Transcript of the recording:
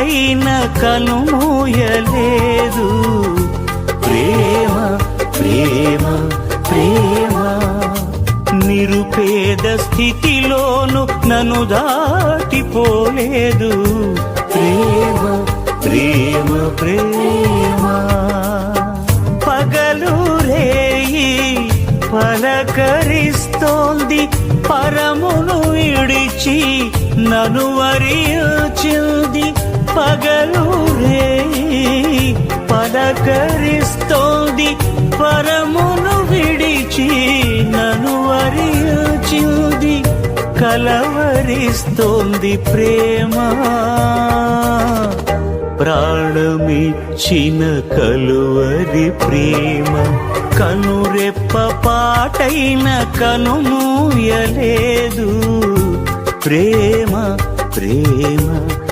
పాటైన కనుమూయలేదు. ప్రేమ ప్రేమ ప్రేమ నిరుపేద స్థితిలోను నన్ను దాటిపోలేదు. ప్రేమ ప్రేమ ప్రేమ పగలు రేయి పలకరిస్తోంది, పరమును విడిచి నన్ను వరించింది. పగలు రేయి పలకరిస్తోంది, పరమును విడిచి నన్ను వరించింది. కలవరిస్తోంది ప్రేమ, ప్రాణమిచ్చిన కలువరి ప్రేమ. కనురెప్ప పాటైన కనుమూయలేదు. ప్రేమ ప్రేమ